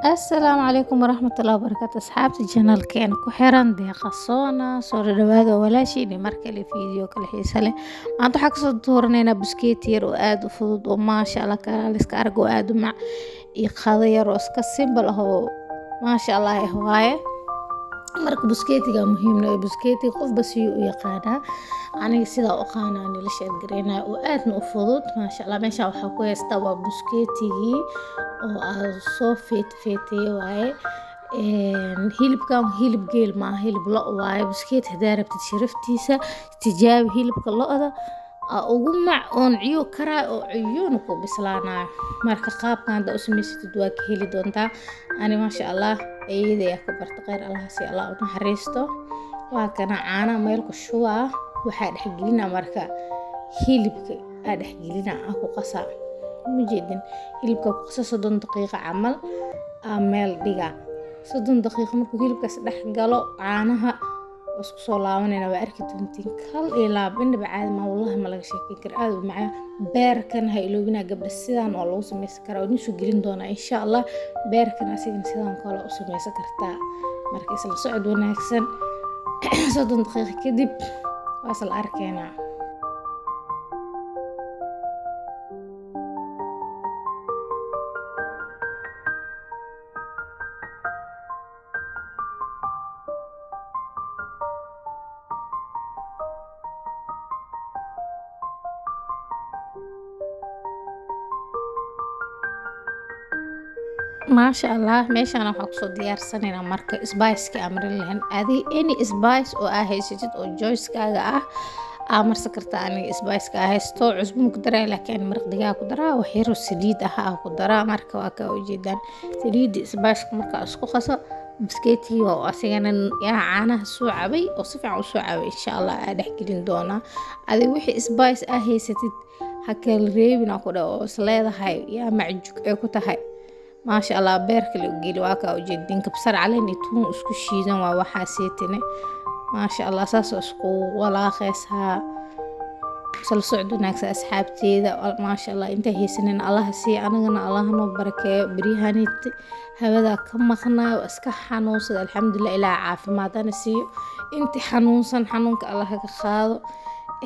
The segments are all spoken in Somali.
Asalaamu calaykum waraxmatullaahi wabarakaatu asxaabta channelkeena ku xiran deeqa soona soo dhawaada walaashiini mar kale fiideo kale xiisa leh maanta waxaa kasoo dooraneynaa buskeeti yar oo aad u fudud oo maasha Allah kala iska argo oo aad u mac iyo qado yar oo iska simple ah oo maasha Allah waaye marka buskeetiga muhiimna ee buskeeti qofba si u yaqaana aniga sida u qaanaan la sheeg gareena oo aadna u fudud maasha Allah meesha waxa ku haysta waa buskeetigi oo aan soo feetay waaye hilibkan hilib geel ma hilib lo waaye buskeet hadaa rabtid sharaftiisa tijaabi hilibka lo'da ugu mac oon ciyo karaa oo ciyuun ku bislaanayo marka qaabkan u samaysatid waa ka heli doontaa ani maasha Allah ayday ka barta qeyr Allah si Allah u naxariisto waa kana caana meel ku shuba waxa dhaxgelina marka hilibka dhaxgelina ku qasaa mujeedin hilibka ku qasaa 30 daqiiqo camal meel dhiga 30 daqiiqo markuu hilibkaas dhex galo caanaha isku soo laabanayna waa arki doontiin kal ilaa indhaba caadi ma wallahi ma laga sheekin kar aad u macaan beerkan ha iloobina gabdha sidaan oo lagu sameeysan karaa oo soo gelin doona insha Allah beerkan asigana sidaan kale u sameeysan kartaa marka isla socod wanaagsan 30 daqiiqo kadib waa isla arkeena maasha Allah meeshaan waxa ku soo diyaarsanayna marka spice-ka amrin lahayn adi any spice oo haysatid oo choice-kaaga marsa karta aniga spice-ka haysto cusbo ku daray laakiin maraq digaag ku daraa wax yar oo saliid ku daraa marka waa ka ujeedaan saliid spice-ka marka isku qaso biskeeti oo asigana caanaha soo cabay oo si fiican u soo cabay insha Allah dhex gelin doona adi wixii spice haysatid ha kala reebina ku dhaw oo isleedahay yaa macjuug ee ku tahay maasha Allah beerka la geeli waa ka ujeedin kabsar caleen iyo tuun isku shiidan waa waxa seetine maasha Allah saas isku walaaqaysa sal socod wanaagsan asxaabteeda maasha Allah inta haysanin Allah si anagana Allah noo barakeeyo bariyahanit hawada ka maqnaa iska xanuunsan alxamdulillah ilaa caafimaadana siiyo inta xanuunsan xanuunka Allah ka qaado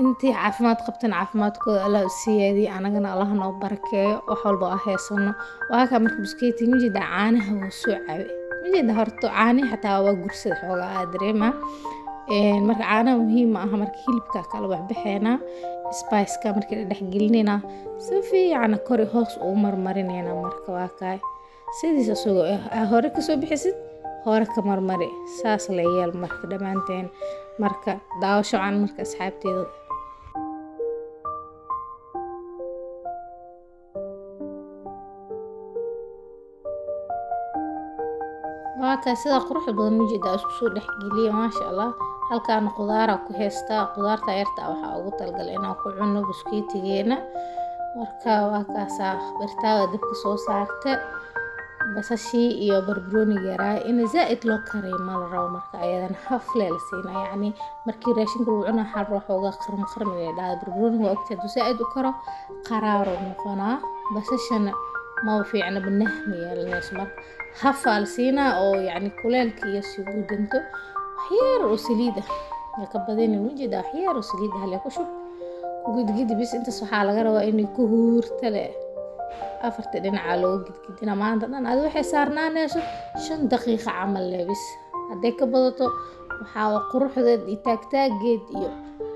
intii caafimaad qabtan caafimaadkooda Allah u siiyay anagana Allah noo barakeeyo wax walba haysano waa ka marka buskeeti mujida caanaha oo soo cabay mujida horto caani xataa waa gursad xoogaa dareema marka caanaha muhiim ah marka hilibka kala wax bixeena spice-ka marka dhex gelinayna si fiican kor hoos u marmarinayna marka waa kaay sidiisa soo hore ka soo bixisid hore ka marmari saas la yeel marka dhamaanteen marka daawasho aan marka asxaabteeda waaka sida quruxda badan mujida isku soo dhex geliyo maasha Allah halkaan qudaar ku haysta qudaarta yarta waxa ugu talgal inaan ku cuno buskeetigeena marka waa kaasa birtaada dibka soo saarta basashi iyo barbarooni yaraa in zaid loo kariyo ma la rabo marka ayadan haf leel siina yani markii raashinka uu cuno hal ruux uga qarm leedahay barbarooni waa ogtahay zaid u karo qaraar noqona basashana ma fiicna banahmi yeelanays marka hafal siina oo yani kuleelka iyo suudanto waxyar oo saliida ka badin wajida waxyar oo saliida hal ku shub ku gidgid bis inta waxa laga rabaa in ku huurta leh afarta dhinaca loo gidgidina maanta dhan aad waxay saarnaanayso 5 daqiiqo camal leebis haday ka badato waxa quruxdeed iyo taagtaageed iyo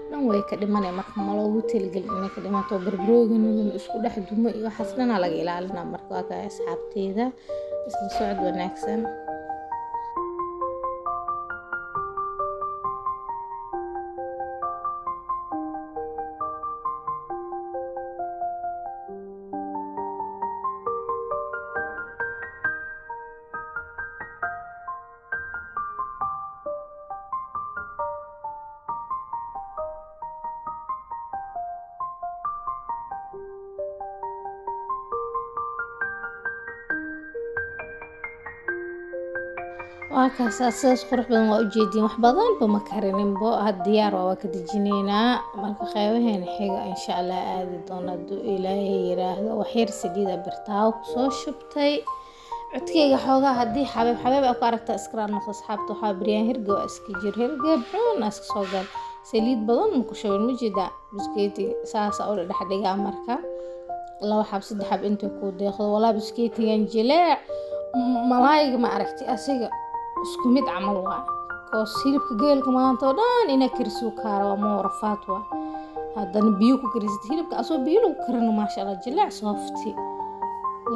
dhan way ka dhimanay marka ma loogu talgal in ka dhimato barbaroogin isku dhex dumo iyo xasnana laga ilaalina marka waa ka asxaabteeda isla socod wanaagsan waa kaas asaas qurux badan waa u jeedin wax badan ba ma karinin bo diyaar waa ka dejinayna marka qaybaheena xiga insha Allah aadi doona Ilaahay yiraahdo wax yar saliida birtaaw soo shubtay codkayga xoogaa haddii xabeeb aa ku aragta iskara noqdo asxaabta waxaa biryaan hirga waa iska jir hirga xun iska soo gal saliid badan ma ku shubin ma jida biskeeti saasa oo dhex dhigaa marka laba xab saddex xab inta ku deeqdo walaa biskeetigan jileec malaayga ma aragti asiga isku mid camal waa koos hilibka geelka maanta oo dhan ina karisu kaaro ma warafaat waa haddana biyo ku karisid hilibka asoo biyo lagu karino maasha Allah jileec softi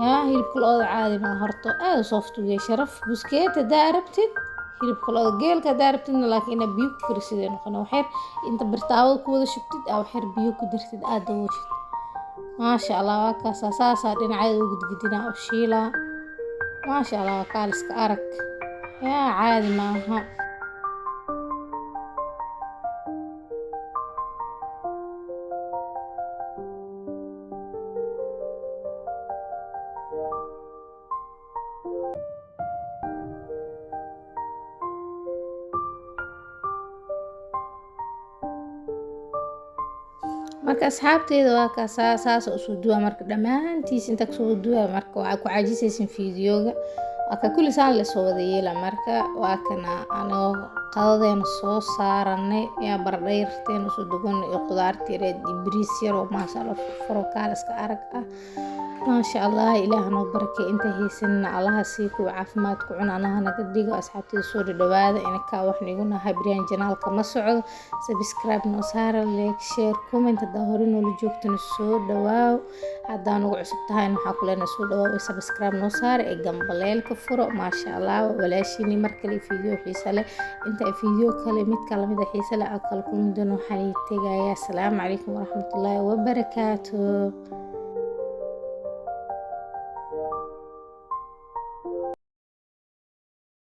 yaa hilibka looda caadi ma horto aad soft u yahay sharaf biskeeta daarabtid hilibka looda geelka daarabtid laakiin biyo ku karisid noqon waxyar inta birtaawada ku wada shubtid aw waxyar biyo ku dirtid aad dawashid maasha Allah waa ka saasa dhinacyada ugu gudgidina oo shiila maasha Allah kaaliska arag yaa caadi maaha marka asxaabteeda waa ka saasa u soo duwa marka dhamaantiis inta soo duwa marka waxa ku caajisaysan fiidiyoga waa ka kulli saan la soo wada yeela marka waa kana anoo qadadeena soo saaranay yaa bardheyrteen soo dugan iyo qudaartii reed bariis yar oo maasha Allah furo kaaliska arag ah maasha Allah ilaahay noo barakay inta haysanna Allah sii ku caafimaad ku cunaanaha naga dhigo asxaabteeda soo dhawaada in ka wax niguna habriyaan janaalka ma socdo subscribe noo saara like share comment hada hore noo joogtana soo dhawaaw hadaan ugu cusub tahay waxa ku leenahay soo dhawaaw subscribe noo saara ee gambaleelka furo maasha Allah walaashini markale fiidiyoo xiiso leh inta fiidiyoo kale mid kale mid xiiso leh akal ku midano waxaan tagayaa assalaamu calaykum waraxmatullaahi wabarakaatuh